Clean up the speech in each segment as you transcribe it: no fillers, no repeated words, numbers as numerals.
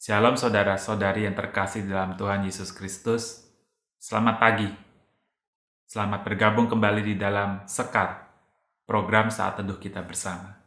Shalom saudara-saudari yang terkasih dalam Tuhan Yesus Kristus. Selamat pagi. Selamat bergabung kembali di dalam Sekar, program Saat Teduh kita bersama.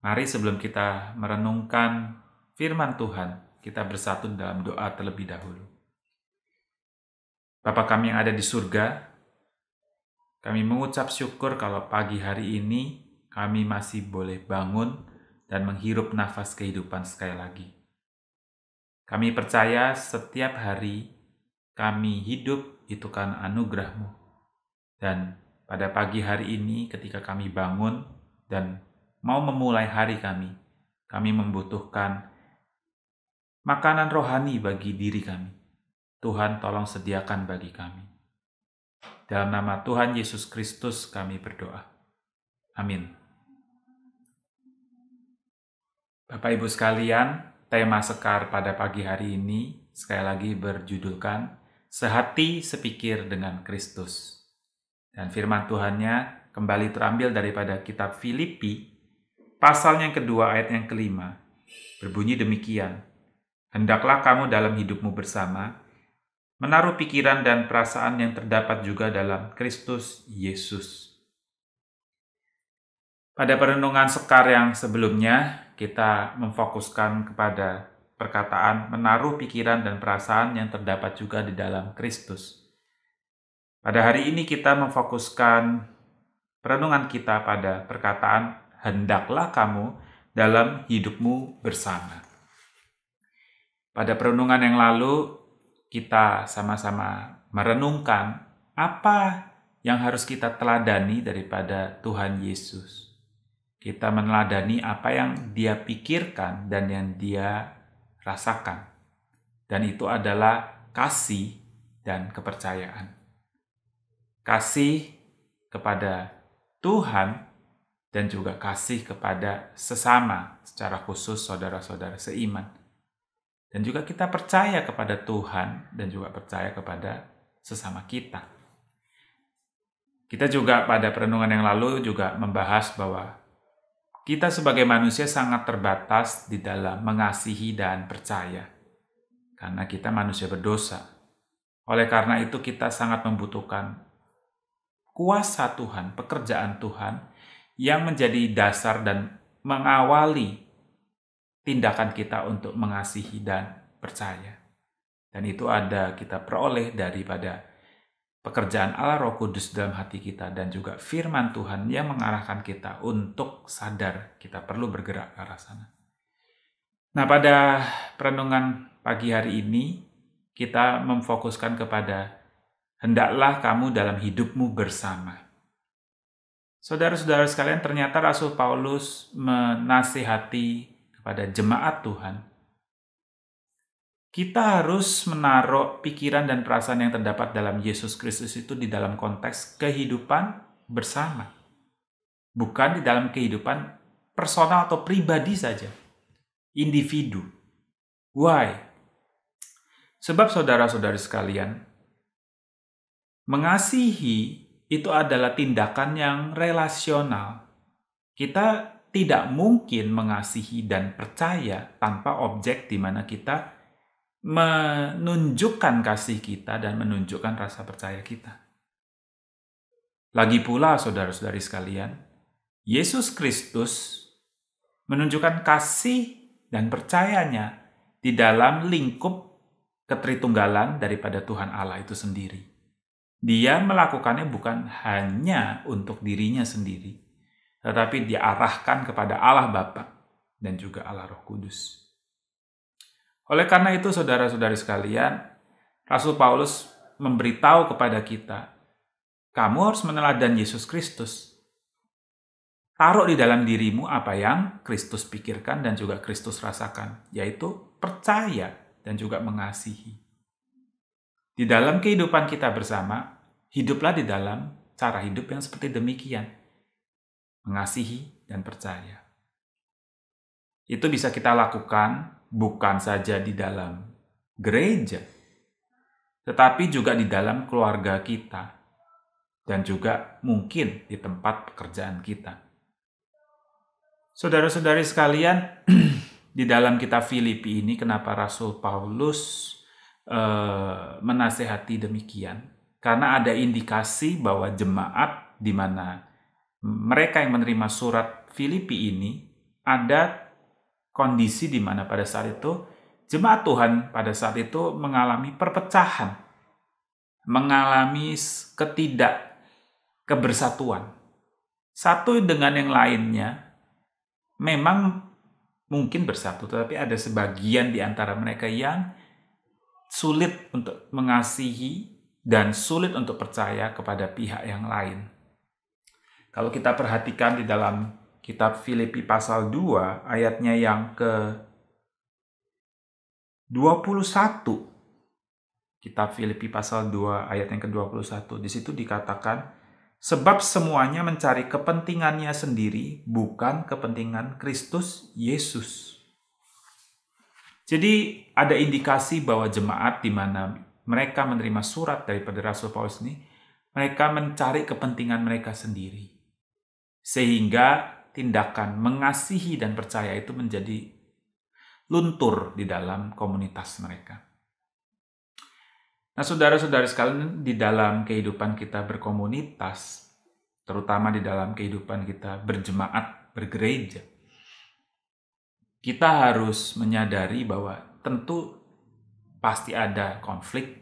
Mari sebelum kita merenungkan firman Tuhan, kita bersatu dalam doa terlebih dahulu. Bapa kami yang ada di surga, kami mengucap syukur kalau pagi hari ini kami masih boleh bangun dan menghirup nafas kehidupan sekali lagi. Kami percaya setiap hari kami hidup itu karena anugerah-Mu. Dan pada pagi hari ini ketika kami bangun dan mau memulai hari kami membutuhkan makanan rohani bagi diri kami. Tuhan tolong sediakan bagi kami. Dalam nama Tuhan Yesus Kristus kami berdoa. Amin. Bapak Ibu sekalian, tema Sekar pada pagi hari ini sekali lagi berjudulkan Sehati Sepikir dengan Kristus. Dan firman Tuhannya kembali terambil daripada kitab Filipi, pasal yang kedua ayat yang kelima. Berbunyi demikian, hendaklah kamu dalam hidupmu bersama, menaruh pikiran dan perasaan yang terdapat juga dalam Kristus Yesus. Pada perenungan Sekar yang sebelumnya, kita memfokuskan kepada perkataan menaruh pikiran dan perasaan yang terdapat juga di dalam Kristus. Pada hari ini kita memfokuskan perenungan kita pada perkataan hendaklah kamu dalam hidupmu bersama. Pada perenungan yang lalu kita sama-sama merenungkan apa yang harus kita teladani daripada Tuhan Yesus. Kita meneladani apa yang Dia pikirkan dan yang Dia rasakan. Dan itu adalah kasih dan kepercayaan. Kasih kepada Tuhan dan juga kasih kepada sesama, secara khusus saudara-saudara seiman. Dan juga kita percaya kepada Tuhan dan juga percaya kepada sesama kita. Kita juga pada perenungan yang lalu juga membahas bahwa kita sebagai manusia sangat terbatas di dalam mengasihi dan percaya. Karena kita manusia berdosa. Oleh karena itu kita sangat membutuhkan kuasa Tuhan, pekerjaan Tuhan yang menjadi dasar dan mengawali tindakan kita untuk mengasihi dan percaya. Dan itu kita peroleh daripada pekerjaan Allah Roh Kudus dalam hati kita dan juga firman Tuhan yang mengarahkan kita untuk sadar kita perlu bergerak ke arah sana. Nah, pada perenungan pagi hari ini kita memfokuskan kepada hendaklah kamu dalam hidupmu bersama. Saudara-saudara sekalian, ternyata Rasul Paulus menasihati kepada jemaat Tuhan. Kita harus menaruh pikiran dan perasaan yang terdapat dalam Yesus Kristus itu di dalam konteks kehidupan bersama. Bukan di dalam kehidupan personal atau pribadi saja. Individu. Why? Sebab saudara-saudari sekalian, mengasihi itu adalah tindakan yang relasional. Kita tidak mungkin mengasihi dan percaya tanpa objek di mana kita menunjukkan kasih kita dan menunjukkan rasa percaya kita. Lagi pula saudara-saudari sekalian, Yesus Kristus menunjukkan kasih dan percayanya di dalam lingkup ketritunggalan daripada Tuhan Allah itu sendiri. Dia melakukannya bukan hanya untuk dirinya sendiri, tetapi diarahkan kepada Allah Bapa dan juga Allah Roh Kudus. Oleh karena itu, saudara-saudari sekalian, Rasul Paulus memberitahu kepada kita, kamu harus meneladani Yesus Kristus. Taruh di dalam dirimu apa yang Kristus pikirkan dan juga Kristus rasakan, yaitu percaya dan juga mengasihi. Di dalam kehidupan kita bersama, hiduplah di dalam cara hidup yang seperti demikian. Mengasihi dan percaya. Itu bisa kita lakukan bukan saja di dalam gereja, tetapi juga di dalam keluarga kita, dan juga mungkin di tempat pekerjaan kita. Saudara-saudari sekalian, di dalam kitab Filipi ini kenapa Rasul Paulus menasehati demikian? Karena ada indikasi bahwa jemaat di mana mereka yang menerima surat Filipi ini ada kondisi di mana pada saat itu jemaat Tuhan pada saat itu mengalami perpecahan, mengalami kebersatuan. Satu dengan yang lainnya memang mungkin bersatu, tetapi ada sebagian di antara mereka yang sulit untuk mengasihi dan sulit untuk percaya kepada pihak yang lain. Kalau kita perhatikan di dalam kitab Filipi pasal 2 ayatnya yang ke-21. Kitab Filipi pasal 2 ayat yang ke-21. Di situ dikatakan, sebab semuanya mencari kepentingannya sendiri, bukan kepentingan Kristus Yesus. Jadi ada indikasi bahwa jemaat di mana mereka menerima surat daripada Rasul Paulus ini, mereka mencari kepentingan mereka sendiri. Sehingga tindakan mengasihi dan percaya itu menjadi luntur di dalam komunitas mereka. Nah, saudara-saudara sekalian, di dalam kehidupan kita berkomunitas, terutama di dalam kehidupan kita berjemaat, bergereja, kita harus menyadari bahwa tentu pasti ada konflik,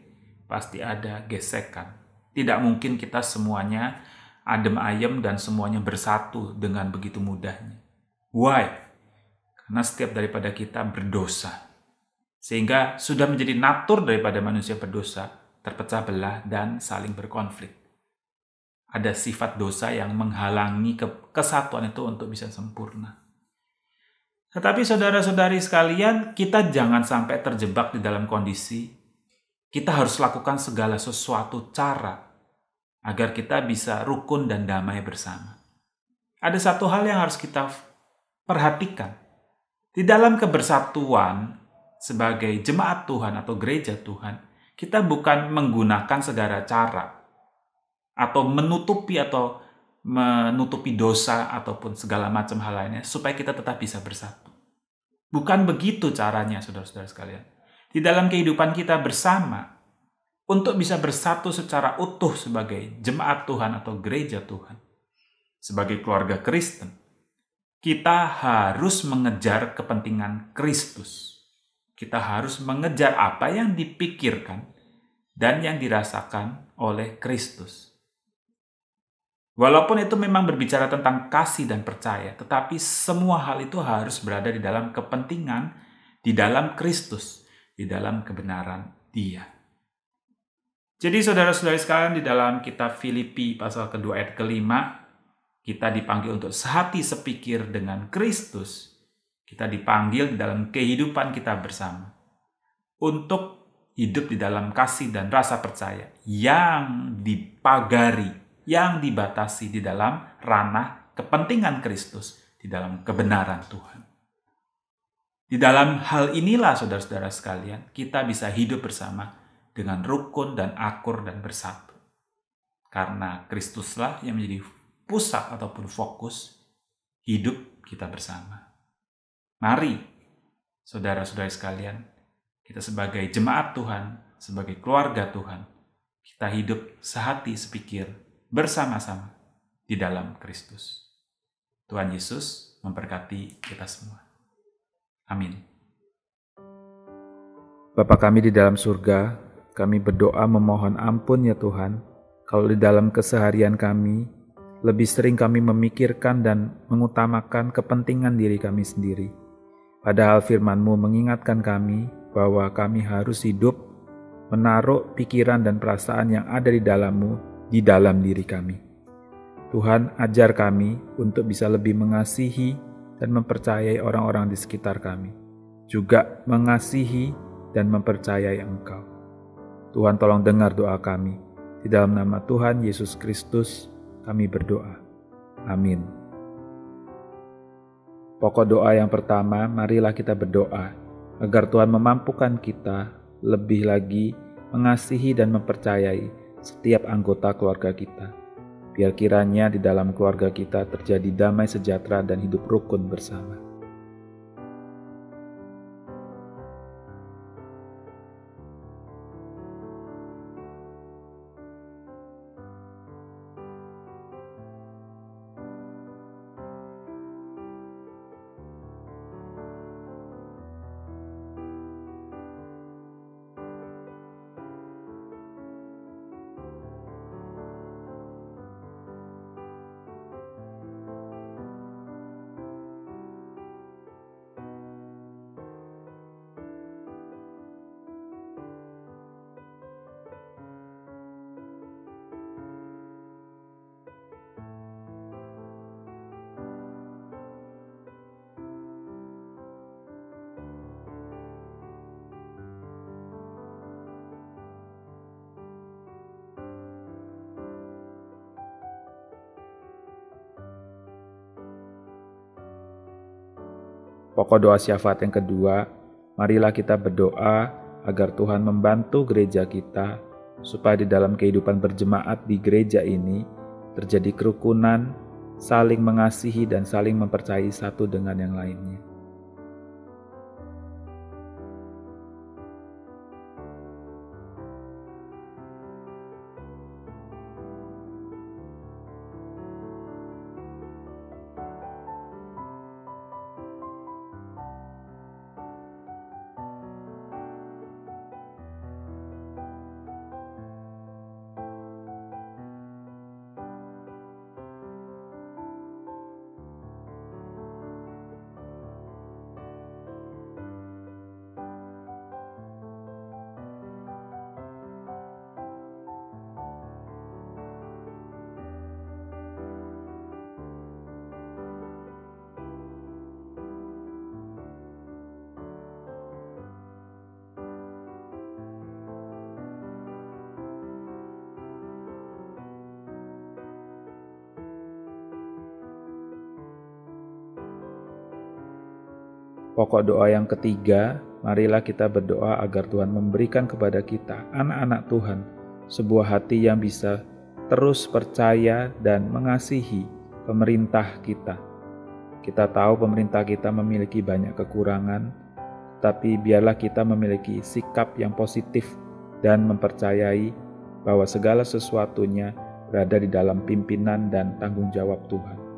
pasti ada gesekan. Tidak mungkin kita semuanya adem ayem dan semuanya bersatu dengan begitu mudahnya. Why? Karena setiap daripada kita berdosa. Sehingga sudah menjadi natur daripada manusia berdosa, terpecah belah dan saling berkonflik. Ada sifat dosa yang menghalangi kesatuan itu untuk bisa sempurna. Tetapi saudara-saudari sekalian, kita jangan sampai terjebak di dalam kondisi kita harus lakukan segala sesuatu cara agar kita bisa rukun dan damai bersama. Ada satu hal yang harus kita perhatikan. Di dalam kebersatuan sebagai jemaat Tuhan atau gereja Tuhan, kita bukan menggunakan segala cara atau menutupi dosa ataupun segala macam hal lainnya supaya kita tetap bisa bersatu. Bukan begitu caranya, saudara-saudara sekalian. Di dalam kehidupan kita bersama, untuk bisa bersatu secara utuh sebagai jemaat Tuhan atau gereja Tuhan, sebagai keluarga Kristen, kita harus mengejar kepentingan Kristus. Kita harus mengejar apa yang dipikirkan dan yang dirasakan oleh Kristus. Walaupun itu memang berbicara tentang kasih dan percaya, tetapi semua hal itu harus berada di dalam kepentingan, di dalam Kristus, di dalam kebenaran Dia. Jadi saudara-saudari sekalian, di dalam kitab Filipi pasal kedua ayat kelima, kita dipanggil untuk sehati sepikir dengan Kristus. Kita dipanggil di dalam kehidupan kita bersama untuk hidup di dalam kasih dan rasa percaya yang dipagari, yang dibatasi di dalam ranah kepentingan Kristus, di dalam kebenaran Tuhan. Di dalam hal inilah saudara-saudara sekalian, kita bisa hidup bersama dengan rukun dan akur dan bersatu. Karena Kristuslah yang menjadi pusat ataupun fokus hidup kita bersama. Mari, saudara-saudari sekalian, kita sebagai jemaat Tuhan, sebagai keluarga Tuhan, kita hidup sehati sepikir bersama-sama di dalam Kristus. Tuhan Yesus memberkati kita semua. Amin. Bapa kami di dalam surga, kami berdoa memohon ampun ya Tuhan, kalau di dalam keseharian kami, lebih sering kami memikirkan dan mengutamakan kepentingan diri kami sendiri. Padahal firman-Mu mengingatkan kami bahwa kami harus hidup menaruh pikiran dan perasaan yang ada di dalam-Mu di dalam diri kami. Tuhan, ajar kami untuk bisa lebih mengasihi dan mempercayai orang-orang di sekitar kami, juga mengasihi dan mempercayai Engkau. Tuhan, tolong dengar doa kami. Di dalam nama Tuhan Yesus Kristus kami berdoa. Amin. Pokok doa yang pertama, marilah kita berdoa agar Tuhan memampukan kita lebih lagi mengasihi dan mempercayai setiap anggota keluarga kita. Biar kiranya di dalam keluarga kita terjadi damai sejahtera dan hidup rukun bersama. Pokok doa syafaat yang kedua, marilah kita berdoa agar Tuhan membantu gereja kita supaya di dalam kehidupan berjemaat di gereja ini terjadi kerukunan, saling mengasihi dan saling mempercayai satu dengan yang lainnya. Pokok doa yang ketiga, marilah kita berdoa agar Tuhan memberikan kepada kita, anak-anak Tuhan, sebuah hati yang bisa terus percaya dan mengasihi pemerintah kita. Kita tahu pemerintah kita memiliki banyak kekurangan, tapi biarlah kita memiliki sikap yang positif dan mempercayai bahwa segala sesuatunya berada di dalam pimpinan dan tanggung jawab Tuhan.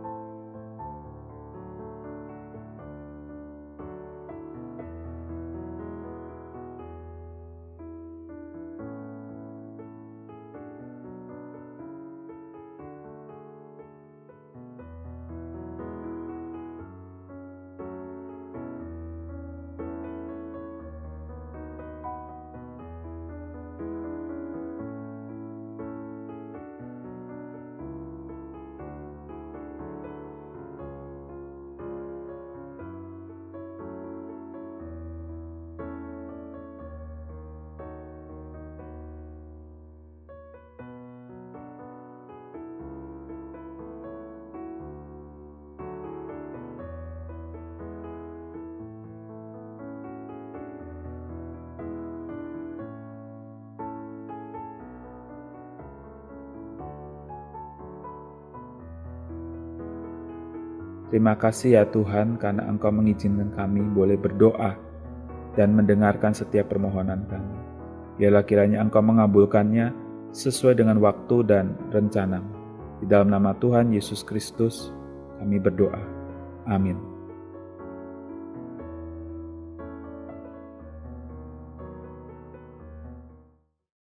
Terima kasih ya Tuhan karena Engkau mengizinkan kami boleh berdoa dan mendengarkan setiap permohonan kami. Biarlah kiranya Engkau mengabulkannya sesuai dengan waktu dan rencana-Mu. Di dalam nama Tuhan Yesus Kristus kami berdoa. Amin.